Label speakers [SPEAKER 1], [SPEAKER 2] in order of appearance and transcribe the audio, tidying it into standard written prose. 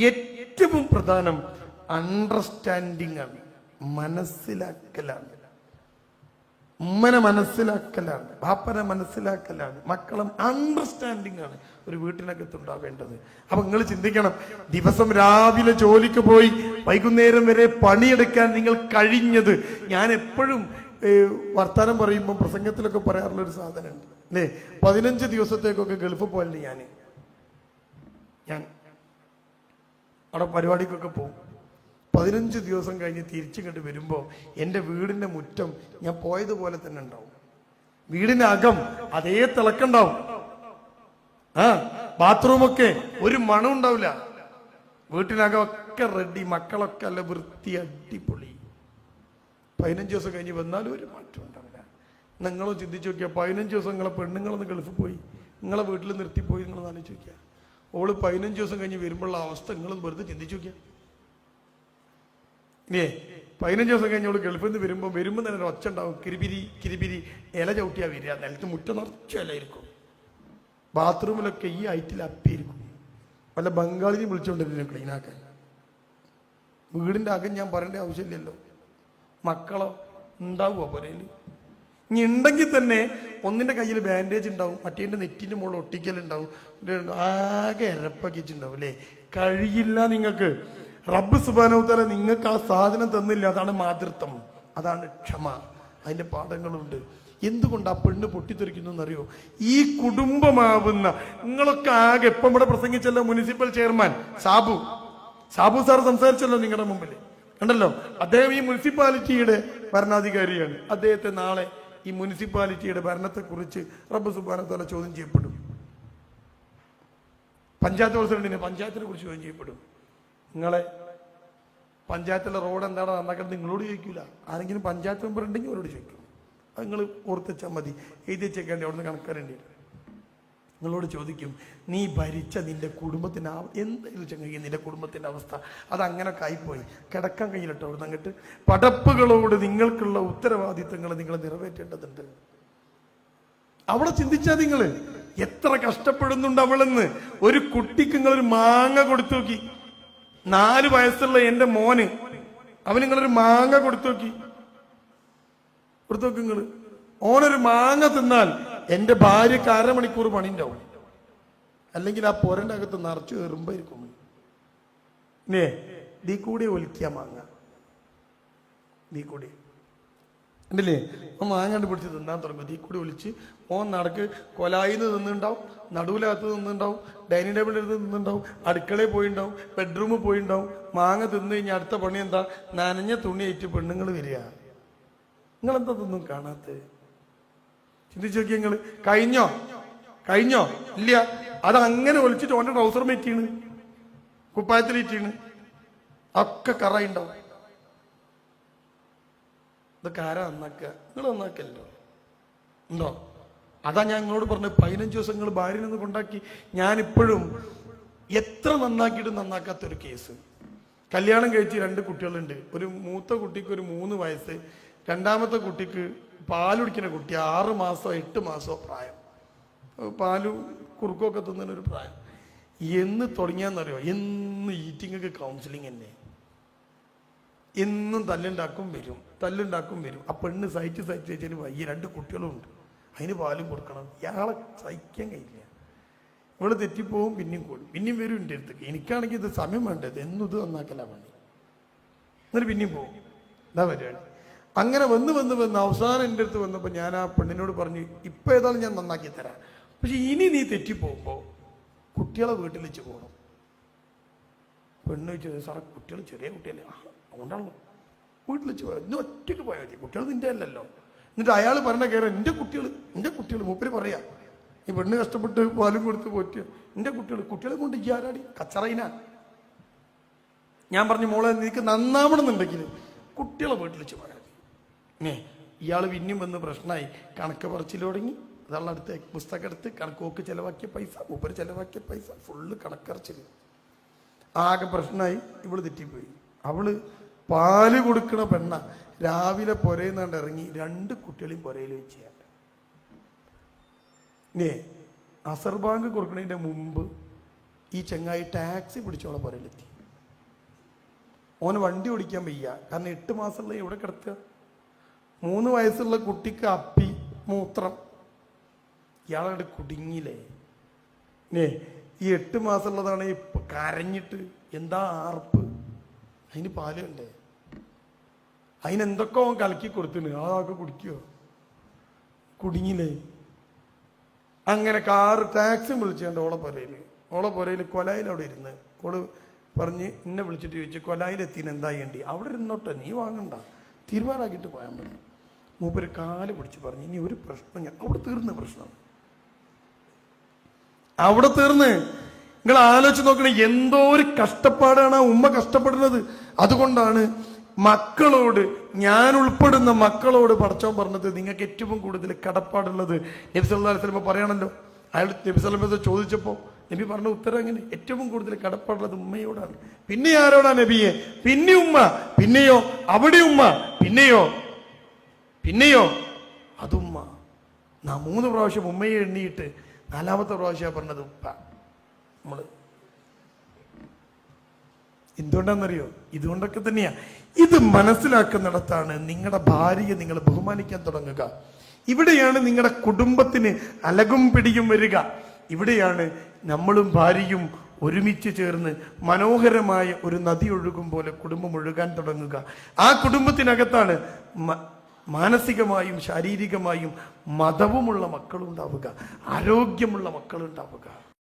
[SPEAKER 1] ഏറ്റവും പ്രധാനം അണ്ടർസ്റ്റാൻഡിങ് ആണ്, മനസ്സിലാക്കലാണ്. ഉമ്മനെ മനസ്സിലാക്കലാണ്, ബാപ്പനെ മനസ്സിലാക്കലാണ്, മക്കളും അണ്ടർസ്റ്റാൻഡിങ് ആണ് ഒരു വീട്ടിനകത്തുണ്ടാവേണ്ടത്. അപ്പൊ നിങ്ങൾ ചിന്തിക്കണം, ദിവസം രാവിലെ ജോലിക്ക് പോയി വൈകുന്നേരം വരെ പണിയെടുക്കാൻ നിങ്ങൾ കഴിഞ്ഞത്. ഞാൻ എപ്പോഴും വർത്താനം പറയുമ്പോൾ പ്രസംഗത്തിലൊക്കെ പറയാറുള്ള ഒരു സാധനമുണ്ട് അല്ലേ, 15 ദിവസത്തേക്കൊക്കെ ഗൾഫ് പോയല്ലേ ഞാൻ അവിടെ പരിപാടിക്കൊക്കെ പോകും. 15 ദിവസം കഴിഞ്ഞ് തിരിച്ചിങ്ങോട്ട് വരുമ്പോൾ എൻ്റെ വീടിൻ്റെ മുറ്റം ഞാൻ പോയതുപോലെ തന്നെ ഉണ്ടാവും. വീടിന്റെ അകം അതേ തിളക്കുണ്ടാവും. ബാത്റൂമൊക്കെ ഒരു മണം ഉണ്ടാവില്ല. വീട്ടിനകമൊക്കെ റെഡി, മക്കളൊക്കെ അല്ല വൃത്തി, അടിപൊളി. 15 ദിവസം കഴിഞ്ഞ് വന്നാലും ഒരു മാറ്റം ഉണ്ടാവില്ല. നിങ്ങളും ചിന്തിച്ചു നോക്കിയാൽ 15 ദിവസം നിങ്ങളെ പെണ്ണുങ്ങളൊന്ന് ഗൾഫിൽ പോയി നിങ്ങളെ വീട്ടിൽ നിർത്തിപ്പോയി, നിങ്ങൾ ആലോചിച്ച് നോക്കിയാൽ ഓള് 15 ദിവസം കഴിഞ്ഞ് വരുമ്പോഴുള്ള അവസ്ഥ നിങ്ങൾ വെറുതെ ചിന്തിച്ചു നോക്കിയാൽ. ഇല്ലേ, 15 ദിവസം കഴിഞ്ഞ് അവള് ഗൾഫിൽ നിന്ന് വരുമ്പോൾ തന്നെ ഒച്ച ഉണ്ടാവും, കിരിപിരി കിരിപിരി. ഇല ചവിട്ടിയാ വരിക, നിലത്ത് മുറ്റം നിറച്ച ഇലയിരിക്കും. ബാത്റൂമിലൊക്കെ ഈ ഐറ്റിൽ അപ്പിയിരിക്കും. വല്ല ബംഗാളിനെയും വിളിച്ചുകൊണ്ടിരുന്നു ക്ലീനാക്കാൻ. വീടിന്റെ അകം ഞാൻ പറയേണ്ട ആവശ്യമില്ലല്ലോ. മക്കളോ ഉണ്ടാവുമോ പുരയില്? ഇനി ഉണ്ടെങ്കിൽ തന്നെ ഒന്നിന്റെ കയ്യിൽ ബാൻഡേജ് ഉണ്ടാവും, മറ്റേന്റെ നെറ്റിന്റെ മുകളിൽ ഒട്ടിക്കലുണ്ടാവും, ആകെ ഇരപ്പക്കിച്ചുണ്ടാവും അല്ലേ. കഴിയില്ല നിങ്ങൾക്ക്. റബ്ബ് സുബ്ഹാനഹു വ തആല നിങ്ങൾക്ക് ആ സാധനം തന്നില്ല. അതാണ് മാതൃത്വം, അതാണ് ക്ഷമ. അതിന്റെ പാഠങ്ങളുണ്ട്. എന്തുകൊണ്ട് ആ പെണ്ണ് പൊട്ടിത്തെറിക്കുന്നു എന്നറിയോ? ഈ കുടുംബമാവുന്ന നിങ്ങളൊക്കെ ആകെ ഇപ്പം ഇവിടെ പ്രസംഗിച്ചല്ലോ മുനിസിപ്പൽ ചെയർമാൻ സാബു സാർ സംസാരിച്ചല്ലോ നിങ്ങളുടെ മുമ്പിൽ, കണ്ടല്ലോ. അദ്ദേഹം ഈ മുനിസിപ്പാലിറ്റിയുടെ ഭരണാധികാരിയാണ്. അദ്ദേഹത്തെ നാളെ ഈ മുനിസിപ്പാലിറ്റിയുടെ ഭരണത്തെക്കുറിച്ച് റബ്ബ് സുബ്ഹാനഹു വ തആല ചോദ്യം ചെയ്യപ്പെടും. പഞ്ചായത്ത് പ്രസിഡന്റിനെ പഞ്ചായത്തിനെ കുറിച്ച് ചോദ്യം ചെയ്യപ്പെടും. നിങ്ങളെ പഞ്ചായത്തിലെ റോഡ് എന്താണ് നന്നാക്കുന്നത് നിങ്ങളോട് ചോദിക്കൂല. ആരെങ്കിലും പഞ്ചായത്ത് മെമ്പർ ഉണ്ടെങ്കിൽ അവരോട് ചോദിക്കും. അത് നിങ്ങൾ ഓർത്തിച്ചാൽ മതി, എഴുതി വെച്ചേക്കേണ്ടി അവിടുന്ന് കണക്കാരേണ്ടി. നിങ്ങളോട് ചോദിക്കും, നീ ഭരിച്ച നിന്റെ കുടുംബത്തിന്റെ എന്തായാലും ചങ്ങി നിന്റെ കുടുംബത്തിന്റെ അവസ്ഥ അതങ്ങനൊക്കെ ആയിപ്പോയി, കിടക്കാൻ കഴിയില്ലട്ടോ. അവിടുന്ന് അങ്ങോട്ട് പടപ്പുകളോട് നിങ്ങൾക്കുള്ള ഉത്തരവാദിത്തങ്ങൾ നിങ്ങൾ നിറവേറ്റേണ്ടതുണ്ട്. അവളെ ചിന്തിച്ചാൽ നിങ്ങൾ എത്ര കഷ്ടപ്പെടുന്നുണ്ട് അവളെന്ന്. ഒരു കുട്ടിക്ക് നിങ്ങളൊരു മാങ്ങ കൊടുത്തു നോക്കി, 4 വയസ്സുള്ള എന്റെ മോന്, അവന് നിങ്ങളൊരു മാങ്ങ കൊടുത്തു നോക്കി നിങ്ങൾ. ഓനൊരു മാങ്ങ തിന്നാൽ എന്റെ ഭാര്യക്ക് 1/2 മണിക്കൂർ പണി ഉണ്ടാവും. അല്ലെങ്കിൽ ആ പോരന്റെ അകത്ത് നിറച്ചു എറുമ്പായിരിക്കും. ദീ കൂടി ഒലിക്കുക മാങ്ങ, ദീ കൂടി ഉണ്ടല്ലേ. ഓൻ മാങ്ങാണ്ട് പിടിച്ച് തിന്നാൻ തുടങ്ങും. ദീ കൂടി ഒലിച്ച് ഓൻ നടക്ക് കൊലായിന്ന് തിന്നുണ്ടാവും, നടുവിലകത്ത് തിന്നുണ്ടാവും, ഡൈനിങ് ടേബിളിൽ അടുത്ത് തിന്നുണ്ടാവും, അടുക്കളയിൽ പോയിണ്ടാവും, ബെഡ്റൂമിൽ പോയിണ്ടാവും. മാങ്ങ തിന്നു കഴിഞ്ഞാൽ അടുത്ത പണി എന്താ? നനഞ്ഞ തുണി ആയിട്ട് പെണ്ണുങ്ങൾ വരിക. നിങ്ങളെന്താ തിന്നും കാണാത്ത? ചിന്തിച്ചു നോക്കിയ നിങ്ങള്. കഴിഞ്ഞോ ഇല്ല. അതങ്ങനെ ഒലിച്ചിട്ട് ഓന്റെ ട്രൗസർ മെറ്റീണ്, കുപ്പായത്തിലിറ്റീണ്, ഒക്കെ കറയുണ്ടാവും. ഇതൊക്കെ ആരാ നന്നാക്കുക? നിങ്ങൾ നന്നാക്കല്ലോ ഉണ്ടോ? അതാ ഞാൻ നിങ്ങളോട് പറഞ്ഞത് 15 ദിവസം നിങ്ങൾ ഭാര്യയിൽ നിന്ന് കൊണ്ടാക്കി. ഞാനിപ്പോഴും എത്ര നന്നാക്കിയിട്ടും നന്നാക്കാത്തൊരു കേസ്. കല്യാണം കഴിച്ച് 2 കുട്ടികളുണ്ട്. ഒരു മൂത്ത കുട്ടിക്ക് ഒരു 3 വയസ്സ്, രണ്ടാമത്തെ കുട്ടിക്ക് പാലുടിക്കുന്ന കുട്ടി 6 മാസമോ 8 മാസമോ പ്രായം. പാലും കുറുക്കൊക്കെ തിന്നൊരു പ്രായം. എന്ന് തുടങ്ങിയാന്നറിയോ? എന്ന് ഈറ്റിങ്ങൊക്കെ കൗൺസിലിംഗ് തന്നെ. എന്നും തല്ലുണ്ടാക്കും വരും. ആ പെണ്ണ് സഹിച്ച് വെച്ചാൽ വയ്യ. 2 കുട്ടികളും ഉണ്ട്, അതിന് പാലും കൊടുക്കണം. ഇയാളെ സഹിക്കാൻ കഴിയില്ല. ഇവള് തെറ്റിപ്പോവും, പിന്നെയും കൂടും, പിന്നെയും വരും എൻ്റെ അടുത്തേക്ക്. എനിക്കാണെങ്കിൽ ഇത് സമയം വേണ്ടത്, എന്നും ഇത് നന്നാക്കല പണി. എന്നിട്ട് പിന്നെയും പോകും. എന്താ പരിപാടി? അങ്ങനെ വന്ന് അവസാനം എൻ്റെ അടുത്ത് വന്നപ്പോൾ ഞാൻ ആ പെണ്ണിനോട് പറഞ്ഞു, ഇപ്പം ഏതായാലും ഞാൻ നന്നാക്കി തരാം, പക്ഷെ ഇനി നീ തെറ്റിപ്പോകുമ്പോൾ കുട്ടികളെ വീട്ടിൽ വെച്ച് പോകണം. പെണ്ണ് വെച്ച് സാറേ കുട്ടികൾ ചെറിയ കുട്ടിയല്ലേ? അതുകൊണ്ടാണല്ലോ വീട്ടിൽ വെച്ച് പോയാൽ ഇന്ന് ഒറ്റയ്ക്ക് പോയാൽ മതി, കുട്ടികൾ നിന്റെ അല്ലല്ലോ. എന്നിട്ട് അയാൾ പറഞ്ഞ കയറാൻ എൻ്റെ കുട്ടികൾ മൂപ്പര് പറയാ, ഈ പെണ്ണ് കഷ്ടപ്പെട്ട് പാലും കൊടുത്ത് പോറ്റിയ എൻ്റെ കുട്ടികളെ കൊണ്ട് ഈ ആരാടി കച്ചറയിനാ. ഞാൻ പറഞ്ഞു, മോളെ നിനക്ക് നന്നാവണമെന്നുണ്ടെങ്കിൽ കുട്ടികളെ വീട്ടിൽ വെച്ച് പോയാൽ മതി. ഇയാൾ പിന്നെയും വന്ന് പ്രശ്നമായി, കണക്ക് പറച്ചിൽ തുടങ്ങി. അതാണ് അടുത്ത് പുസ്തകം എടുത്ത് കണക്കോക്ക് ചെലവാക്കിയ പൈസ, മൂപ്പര് ചെലവാക്കിയ പൈസ ഫുള്ള് കണക്കറച്ചിൽ. ആകെ പ്രശ്നമായി. ഇവള് തെറ്റിപ്പോയി. അവള് പാല് കൊടുക്കണ പെണ്ണ രാവിലെ പുരയിന്നാണ്ട് ഇറങ്ങി 2 കുട്ടികളെയും പുരയിൽ വെച്ച് അസർ ബാങ്ക് കൊടുക്കണതിന്റെ മുമ്പ് ഈ ചെങ്ങായി ടാക്സി പിടിച്ചോളെ പുരയിലെത്തി. ഓന് വണ്ടി ഓടിക്കാൻ വയ്യ, കാരണം 8 മാസമുള്ള എവിടെ കിടത്തുക? 3 വയസ്സുള്ള കുട്ടിക്ക് അപ്പി മൂത്രം, ഇയാളോട് കുടുങ്ങിയില്ലേ. ഈ 8 മാസമുള്ളതാണ് കരഞ്ഞിട്ട് എന്താ ആർപ്പ്, അതിന് പാല് കണ്ടേ, അതിനെന്തൊക്കെ അവൻ കലക്കി കൊടുത്തിന്, അതൊക്കെ കുടിക്കുവോ? കുടുങ്ങിയില്ലേ. അങ്ങനെ ടാക്സി വിളിച്ചുകൊണ്ട് ഓളെ പുരയിൽ കൊലായിൽ അവിടെ ഇരുന്ന് ഓള് പറഞ്ഞ് എന്നെ വിളിച്ചിട്ട് ചോദിച്ചു, കൊലായിലെത്തിന് എന്താ ചെയ്യണ്ടി? അവിടെ ഇരുന്നോട്ടെ, നീ വാങ്ങണ്ട, തീരുമാനമാക്കിയിട്ട് പോയാൽ മതി. മൂപ്പര് കാല് പിടിച്ച് പറഞ്ഞു, ഇനി ഒരു പ്രശ്നം ഞാൻ അവിടെ തീർന്ന പ്രശ്നം അവിടെ തീർന്ന്. നിങ്ങൾ ആലോചിച്ച് നോക്കണേ, എന്തോ ഒരു കഷ്ടപ്പാടാണ് ആ ഉമ്മ കഷ്ടപ്പെടുന്നത്. അതുകൊണ്ടാണ് മക്കളോട്, ഞാൻ ഉൾപ്പെടുന്ന മക്കളോട് പടച്ചോൻ പറഞ്ഞത്, നിങ്ങൾക്ക് ഏറ്റവും കൂടുതൽ കടപ്പാടുള്ളത്. നബി സല്ലല്ലാഹു അലൈഹി വസല്ലം പറയണല്ലോ, അയാൾ നബി സല്ലല്ലാഹു അലൈഹി വസല്ലം ചോദിച്ചപ്പോൾ നബി പറഞ്ഞ ഉത്തരം എങ്ങനെ? ഏറ്റവും കൂടുതൽ കടപ്പാടുള്ളത് ഉമ്മയോടാണ്. പിന്നെ ആരോടാ നബിയെ? പിന്നെ ഉമ്മ, പിന്നെയോ അവിടെ ഉമ്മ, പിന്നെയോ അതുമ്മ. 3 പ്രാവശ്യം ഉമ്മയെ എണ്ണിയിട്ട് 4ാമത്തെ പ്രാവശ്യമാണ് പറഞ്ഞത് ഉപ്പ. നമ്മള് എന്തുകൊണ്ടാണെന്നറിയോ? ഇതുകൊണ്ടൊക്കെ തന്നെയാ. ഇത് മനസ്സിലാക്കുന്നിടത്താണ് നിങ്ങളുടെ ഭാര്യയെ നിങ്ങൾ ബഹുമാനിക്കാൻ തുടങ്ങുക. ഇവിടെയാണ് നിങ്ങളുടെ കുടുംബത്തിന് അലകും പിടിയും വരിക. ഇവിടെയാണ് നമ്മളും ഭാര്യയും ഒരുമിച്ച് ചേർന്ന് മനോഹരമായ ഒരു നദി ഒഴുകും പോലെ കുടുംബം ഒഴുകാൻ തുടങ്ങുക. ആ കുടുംബത്തിനകത്താണ് മാനസികമായും ശാരീരികമായും മതവുമുള്ള മക്കളുണ്ടാവുക, ആരോഗ്യമുള്ള മക്കളുണ്ടാവുക.